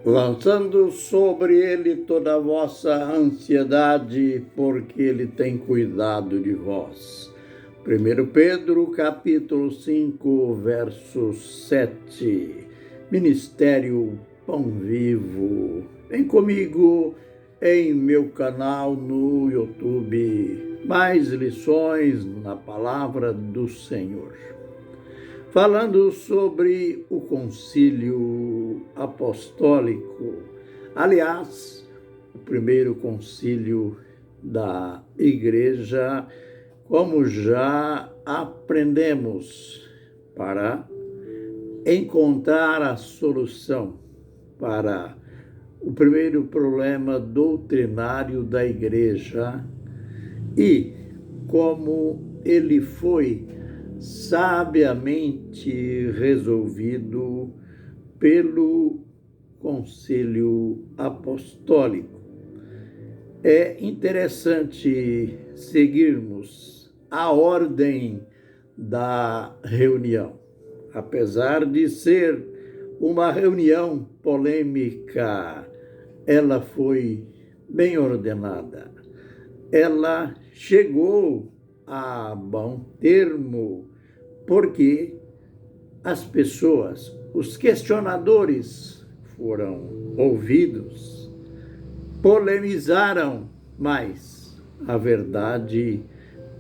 lançando sobre ele toda a vossa ansiedade, porque ele tem cuidado de vós. 1 Pedro, capítulo 5, verso 7. Ministério Pão Vivo. Vem comigo em meu canal no YouTube. Mais lições na palavra do Senhor. Falando sobre o concílio apostólico, aliás, o primeiro concílio da igreja, como já aprendemos, para encontrar a solução para o primeiro problema doutrinário da igreja e como ele foi sabiamente resolvido pelo Concílio Apostólico. É interessante seguirmos a ordem da reunião. Apesar de ser uma reunião polêmica, ela foi bem ordenada. Ela chegou a bom termo, porque as pessoas, os questionadores foram ouvidos, polemizaram, mas a verdade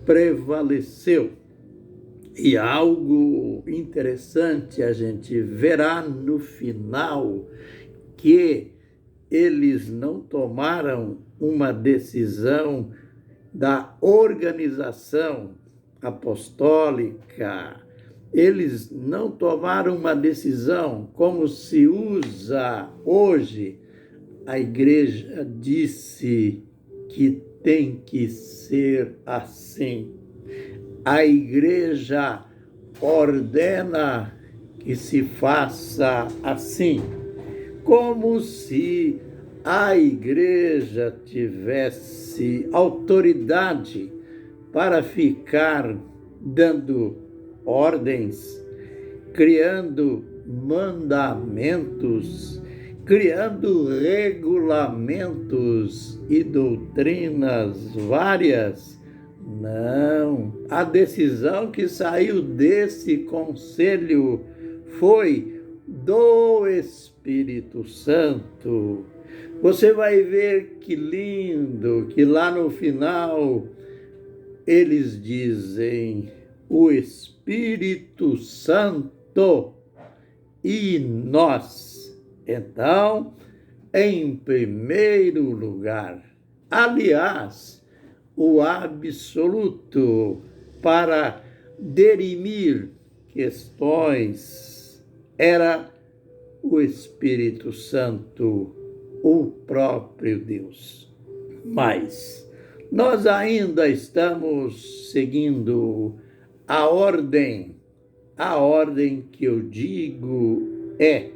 prevaleceu. E algo interessante a gente verá no final, que eles não tomaram uma decisão da organização apostólica. Eles não tomaram uma decisão como se usa hoje. A igreja disse que tem que ser assim. A igreja ordena que se faça assim, como se a igreja tivesse autoridade para ficar dando ordens, criando mandamentos, criando regulamentos e doutrinas várias. Não, a decisão que saiu desse conselho foi do Espírito Santo. Você vai ver que lindo, que lá no final eles dizem o Espírito Santo e nós. Então, em primeiro lugar, aliás, o absoluto para dirimir questões era o Espírito Santo, o próprio Deus. Mas nós ainda estamos seguindo a ordem que eu digo é: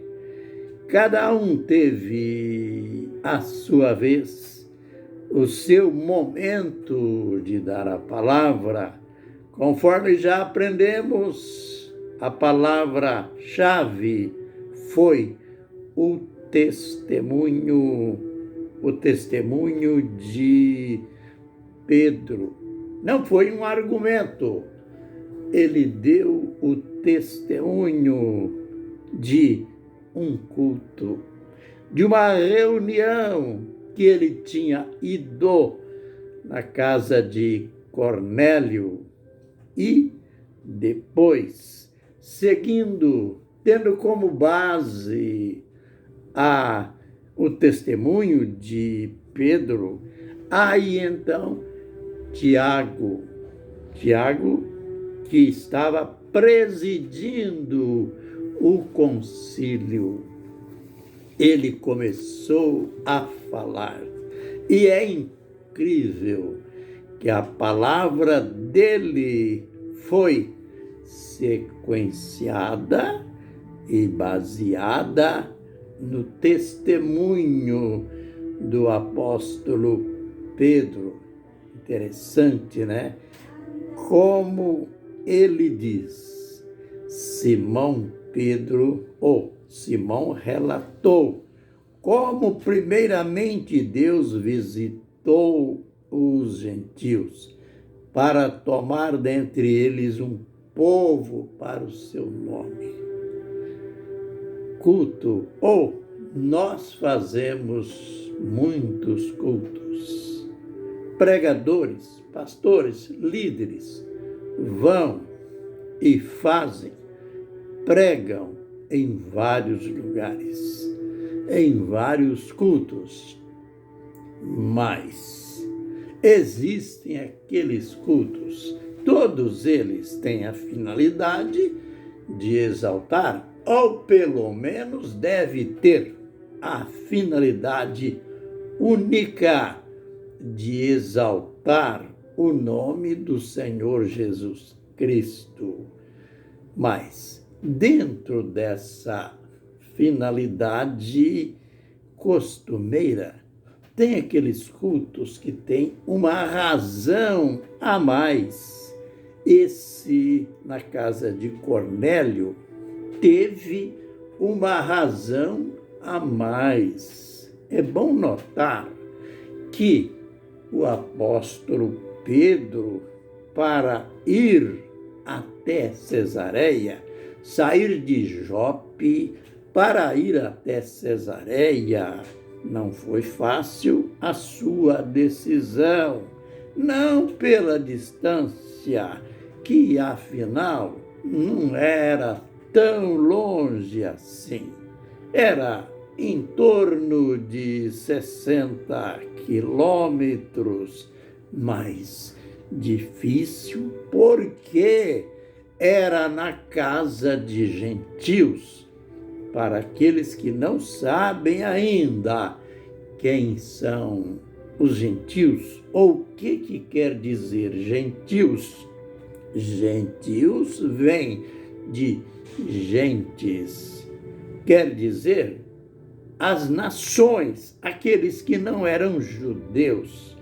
cada um teve a sua vez, o seu momento de dar a palavra. Conforme já aprendemos, a palavra-chave foi o testemunho de Pedro. Não foi um argumento. Ele deu o testemunho de um culto, de uma reunião que ele tinha ido na casa de Cornélio e depois, seguindo, tendo como base o testemunho de Pedro, aí então Tiago que estava presidindo o concílio, ele começou a falar. E é incrível que a palavra dele foi sequenciada e baseada no testemunho do apóstolo Pedro. Interessante, né? Como ele diz, Simão relatou como primeiramente Deus visitou os gentios para tomar dentre eles um povo para o seu nome. Culto, ou nós fazemos muitos cultos. Pregadores, pastores, líderes vão e fazem, pregam em vários lugares, em vários cultos, mas existem aqueles cultos, todos eles têm a finalidade de exaltar, ou pelo menos deve ter a finalidade única de exaltar o nome do Senhor Jesus Cristo. Mas, dentro dessa finalidade costumeira, tem aqueles cultos que têm uma razão a mais. Esse, na casa de Cornélio, teve uma razão a mais. É bom notar que o apóstolo Pedro, para ir até Cesareia, sair de Jope para ir até Cesareia, não foi fácil a sua decisão, não pela distância, que afinal não era tão longe assim. Era em torno de 60 quilômetros, mas difícil porque era na casa de gentios. Para aqueles que não sabem ainda quem são os gentios, ou o que quer dizer gentios. Gentios vem de gentes, quer dizer as nações, aqueles que não eram judeus.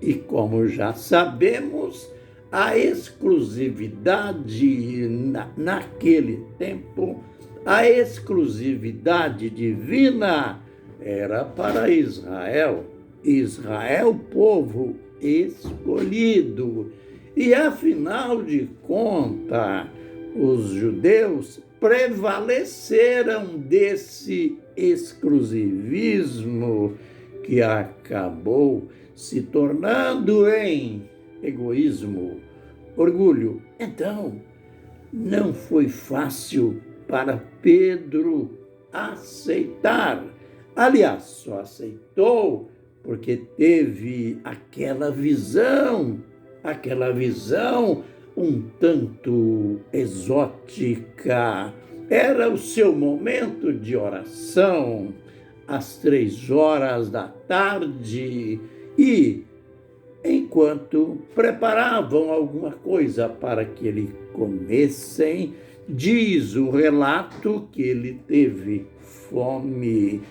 E como já sabemos, a exclusividade naquele tempo, a exclusividade divina era para Israel. Israel, povo escolhido. E, afinal de contas, os judeus prevaleceram desse exclusivismo que acabou se tornando em egoísmo, orgulho. Então, não foi fácil para Pedro aceitar. Aliás, só aceitou porque teve aquela visão um tanto exótica. Era o seu momento de oração, às 3 da tarde, e enquanto preparavam alguma coisa para que ele comessem, diz o relato que ele teve fome.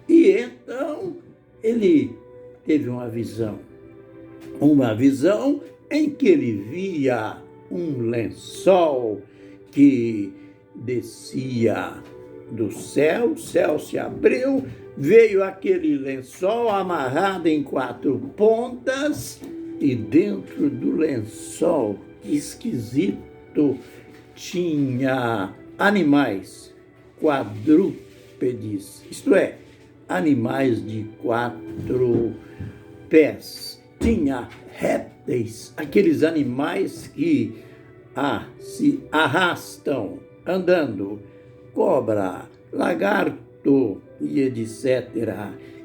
E então ele teve uma visão em que ele via um lençol que descia do céu, o céu se abriu, veio aquele lençol amarrado em 4 pontas, e dentro do lençol, que esquisito, tinha animais quadrúpedes, isto é, animais de 4 pés. Tinha répteis, aqueles animais que se arrastam andando, cobra, lagarto e etc.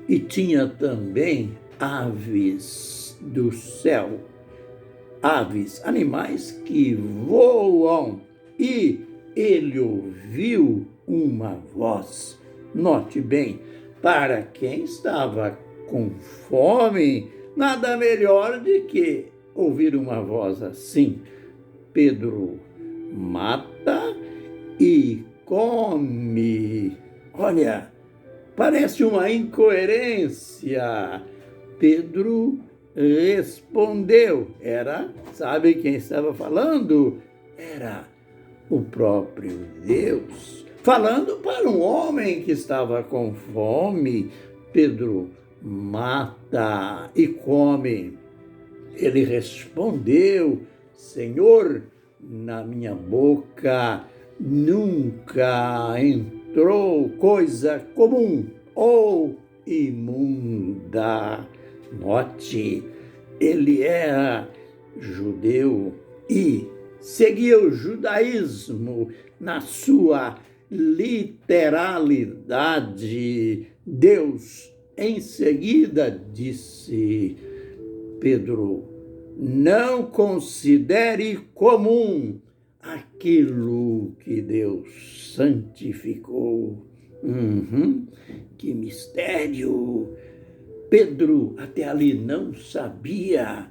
E tinha também aves do céu, aves, animais que voam. E ele ouviu uma voz. Note bem, para quem estava com fome, nada melhor do que ouvir uma voz assim. Pedro mata e come. Olha, parece uma incoerência. Pedro respondeu. Sabe quem estava falando? Era o próprio Deus, falando para um homem que estava com fome. Pedro: mata e come. Ele respondeu: Senhor, na minha boca nunca entrou coisa comum ou imunda. Note, ele era judeu e seguia o judaísmo na sua literalidade. Deus em seguida disse: Pedro, não considere comum aquilo que Deus santificou. Que mistério! Pedro até ali não sabia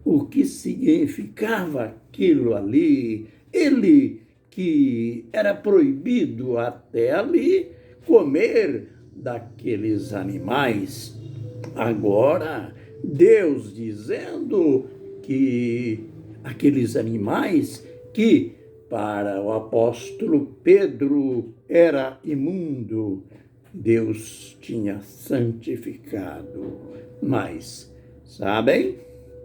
o que significava aquilo ali. Ele, que era proibido até ali comer daqueles animais, agora Deus dizendo que aqueles animais que para o apóstolo Pedro era imundo, Deus tinha santificado. Mas, sabem,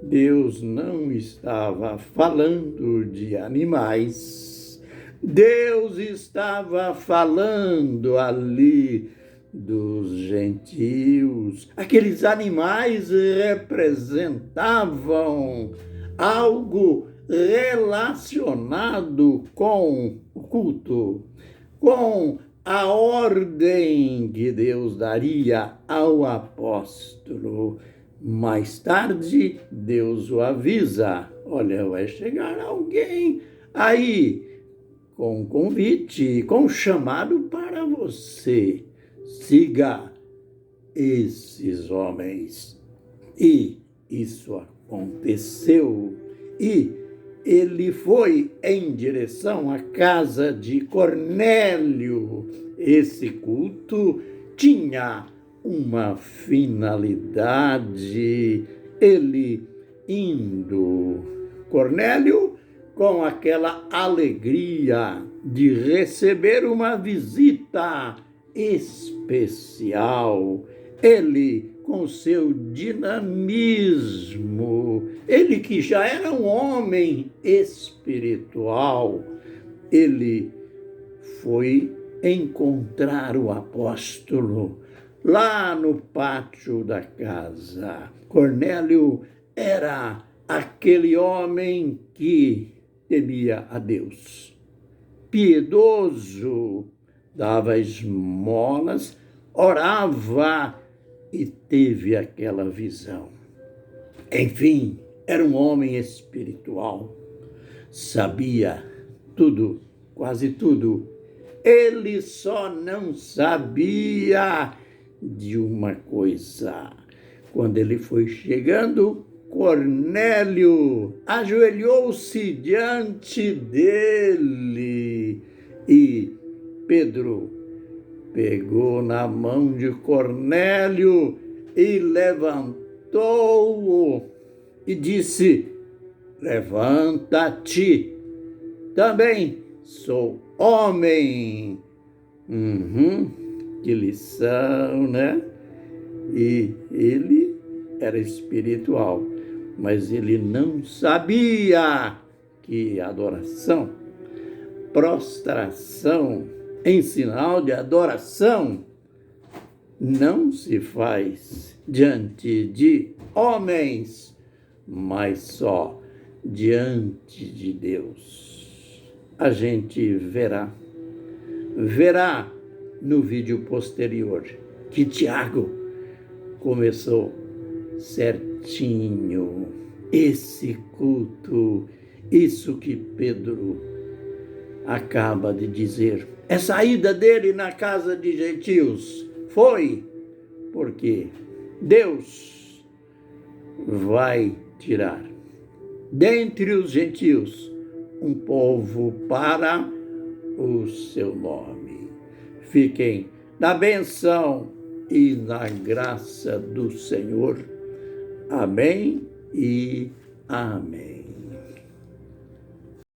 Deus não estava falando de animais. Deus estava falando ali dos gentios. Aqueles animais representavam algo relacionado com o culto, com a ordem que Deus daria ao apóstolo. Mais tarde, Deus o avisa: olha, vai chegar alguém aí com convite, com chamado para você. Siga esses homens. E isso aconteceu. E ele foi em direção à casa de Cornélio. Esse culto tinha uma finalidade. Ele indo, Cornélio, com aquela alegria de receber uma visita especial, ele com seu dinamismo, ele que já era um homem espiritual, ele foi encontrar o apóstolo lá no pátio da casa. Cornélio era aquele homem que temia a Deus, piedoso, dava esmolas, orava e teve aquela visão. Enfim, era um homem espiritual, sabia tudo, quase tudo. Ele só não sabia de uma coisa. Quando ele foi chegando, Cornélio ajoelhou-se diante dele e Pedro pegou na mão de Cornélio e levantou-o e disse: levanta-te, também sou homem. Que lição, né? E ele era espiritual, mas ele não sabia que adoração, prostração em sinal de adoração não se faz diante de homens, mas só diante de Deus. A gente verá no vídeo posterior que Tiago começou certinho esse culto, isso que Pedro acaba de dizer. Essa ida dele na casa de gentios foi porque Deus vai tirar dentre os gentios um povo para o seu nome. Fiquem na bênção e na graça do Senhor. Amém e amém.